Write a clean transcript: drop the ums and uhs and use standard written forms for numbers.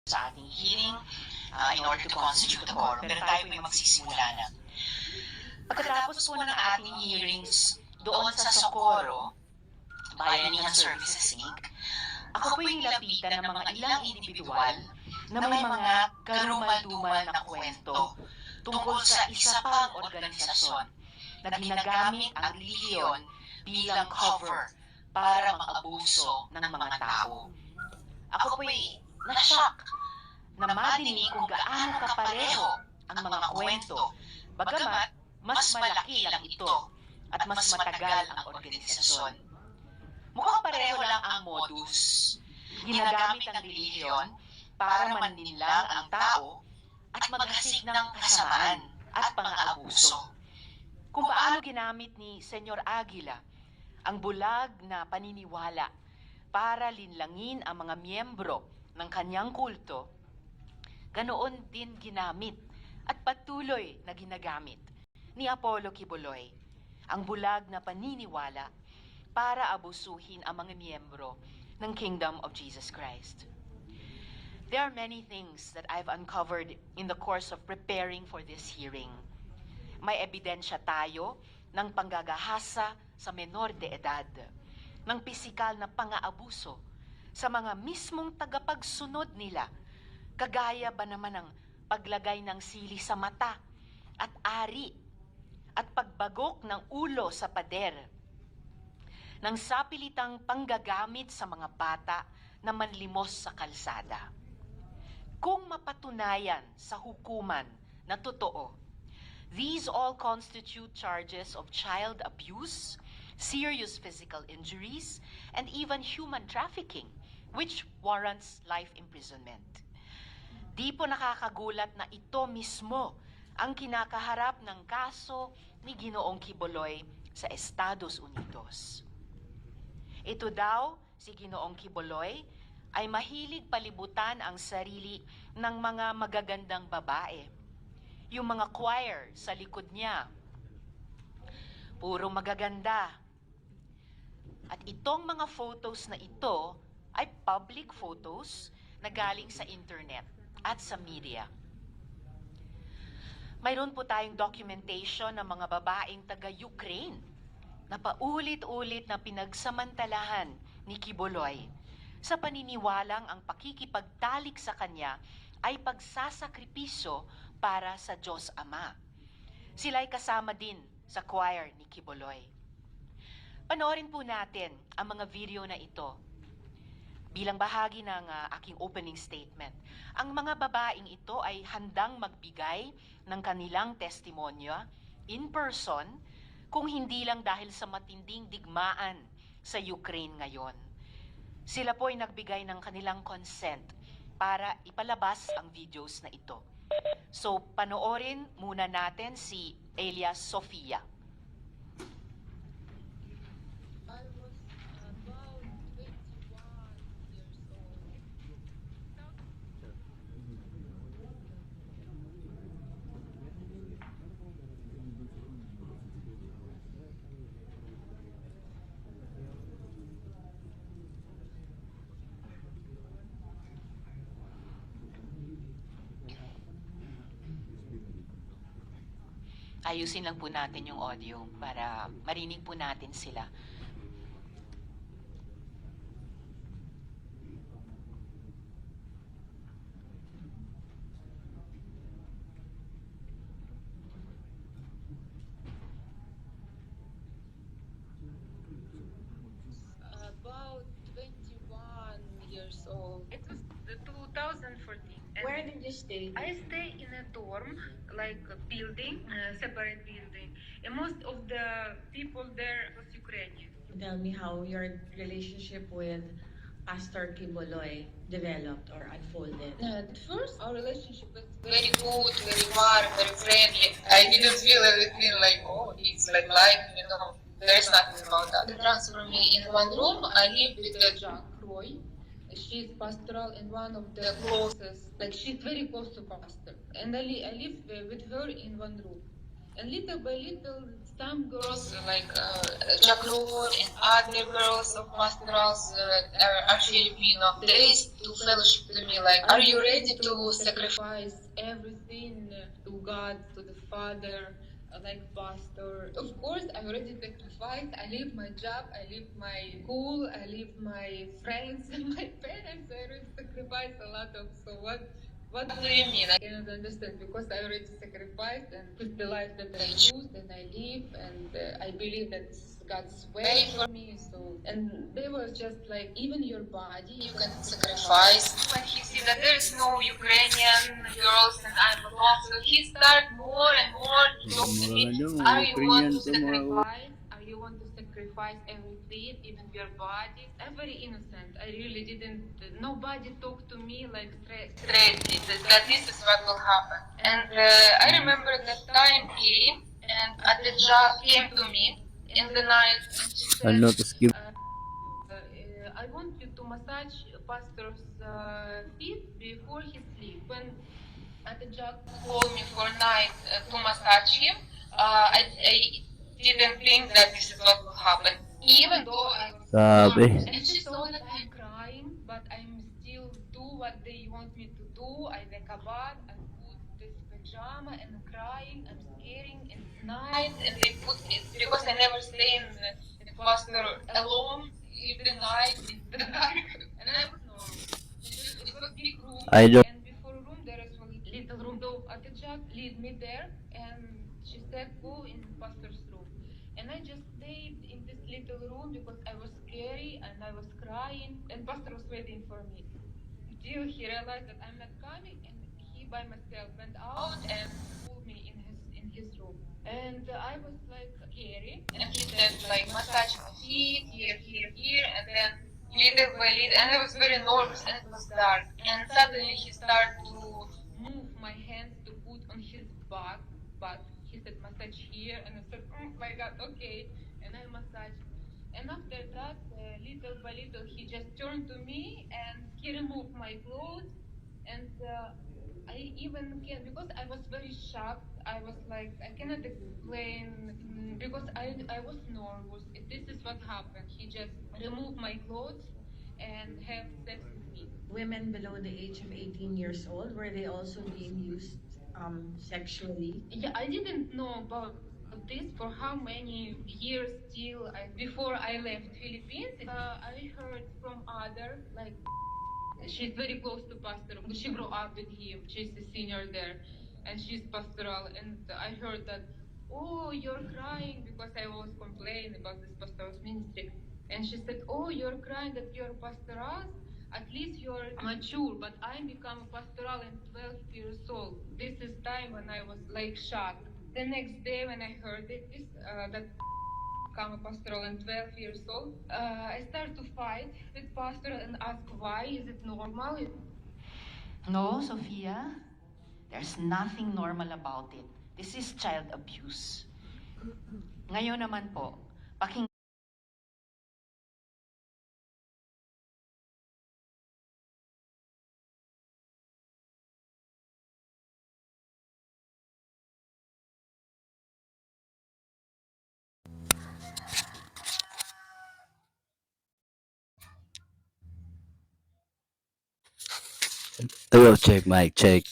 sa ating hearing in order to constitute the quorum. Pero tayo po ay magsisimula na. Pagkatapos po ng ating hearings doon sa Socorro, Bayanihan Services Inc., ako po ay nilapitan ng mga ilang individual na may mga karumal-dumal na kwento tungkol sa isa pang organisasyon na ginagamit ang relihiyon bilang cover para mang-abuso ng mga tao. Ako po'y na-shock na madinig kung gaano kapareho ang mga kwento, bagamat mas malaki lang ito at mas matagal ang organisasyon. Mukhang pareho lang ang modus. Ginagamit ang relihiyon para manlinlang ang tao at maghasik ng kasamaan at pang-aabuso. Kung paano ginamit ni Senyor Aguila ang bulag na paniniwala para linlangin ang mga miyembro ng kanyang kulto, ganoon din ginamit at patuloy na ginagamit ni Apollo Quiboloy ang bulag na paniniwala para abusuhin ang mga miyembro ng Kingdom of Jesus Christ. There are many things that I've uncovered in the course of preparing for this hearing. May ebidensya tayo ng panggagahasa sa menor de edad, ng pisikal na pang-aabuso sa mga mismong tagapagsunod nila, kagaya ba naman ng paglagay ng sili sa mata at ari at pagbagok ng ulo sa pader, ng sapilitang panggagamit sa mga bata na manlimos sa kalsada. Kung mapatunayan sa hukuman na totoo, these all constitute charges of child abuse, serious physical injuries, and even human trafficking, which warrants life imprisonment. Di po nakakagulat na ito mismo ang kinakaharap ng kaso ni Ginoong Quiboloy sa Estados Unidos. Ito daw, si Ginoong Quiboloy, ay mahilig palibutan ang sarili ng mga magagandang babae. Yung mga choir sa likod niya, puro magaganda. At itong mga photos na ito ay public photos na galing sa internet at sa media. Mayroon po tayong documentation ng mga babaeng taga-Ukraine na paulit-ulit na pinagsamantalahan ni Quiboloy sa paniniwalang ang pakikipagtalik sa kanya ay pagsasakripisyo para sa Diyos Ama. Sila'y kasama din sa choir ni Quiboloy. Panoorin po natin ang mga video na ito bilang bahagi ng aking opening statement. Ang mga babaeng ito ay handang magbigay ng kanilang testimonya in person, kung hindi lang dahil sa matinding digmaan sa Ukraine ngayon. Sila po ay nagbigay ng kanilang consent para ipalabas ang videos na ito. So, panoorin muna natin si Elias Sofia. Ayusin lang po natin yung audio para marinig po natin sila. About 21 years old. It was the 2014. And Where did you stay? I stay in a dorm, like a building, separate building. And most of the people there was Ukrainian. Tell me how your relationship with Pastor Quiboloy developed or unfolded. At first, our relationship was very good, very warm, very friendly. I didn't feel anything like, oh, it's like life, there's nothing about that. They transferred me in one room. I lived with the Jack Roy. She's pastoral in one of the closest, like she's very close to pastor. And I live with her in one room. And little by little, some girls like Jacqueline and other girls of pastorals are Filipino. They raised to fellowship to me like, are you ready to sacrifice everything to God, to the Father, like pastor? Of course, I already sacrificed. I leave my job, I leave my school, I leave my friends, my parents. I already sacrificed a lot of. So what do you mean? I cannot understand because I already sacrificed and it's the life that I choose and I live and I believe that this is God's way for me. So and they were just like, even your body you can sacrifice. When he see that there is no Ukrainian girls and I'm alone, so he start more and more to talk to me. Are you want to sacrifice? Are you want to sacrifice everything, even your bodies? I'm very innocent. I really didn't. Nobody talked to me like straight. That this is what will happen. And I remember that time came, and Adja came to me in the night, and she said, I want you to massage pastor's feet before he sleep. When Adja called me for night to massage him, I didn't think that this is what will happen. Even though I was nervous. And she saw that I'm crying, but I'm still do what they want me to do. I wake up, I put this pajama and I'm crying. I'm scaring in night, and they put it because I never stay in the pastor alone in the night in the dark, and I was normal. It was big room, I don't. and before room there is one little room. So Atijak lead me there, and she said, "Go in pastor's room." And I just stayed in this little room because I was scary and I was crying, and pastor was waiting for me until he realized that I'm not coming, and he by myself went out and pulled me in his room. And I was like scary, and he said like massage my feet here, here, here, and then little by little, and I was very nervous, and it was dark, and suddenly he started to move my hands to put on his back, but he said massage here, and I said, oh my god, okay, and I massaged. And after that, little by little, he just turned to me and he removed my clothes. And I even can, because I was very shocked. I was like, I cannot explain because I was nervous. This is what happened. He just removed my clothes and have sex with me. Women below the age of 18 years old, were they also being used sexually? Yeah, I didn't know about this for how many years till before I left Philippines. I heard from other like she's very close to pastor. She grew up with him. She's a senior there, and she's pastoral. And I heard that, oh, you're crying because I was complaining about this pastoral's ministry. And she said, oh, you're crying that you're pastoral. At least you're mature, but I become a pastoral in 12 years old. This is time when I was like shocked. The next day when I heard it, that become a pastoral and 12 years old, I started to fight with pastor and ask why is it normal? No, Sophia, there's nothing normal about it. This is child abuse. Ngayon naman po, pakinggan. I will check, Mike. Check.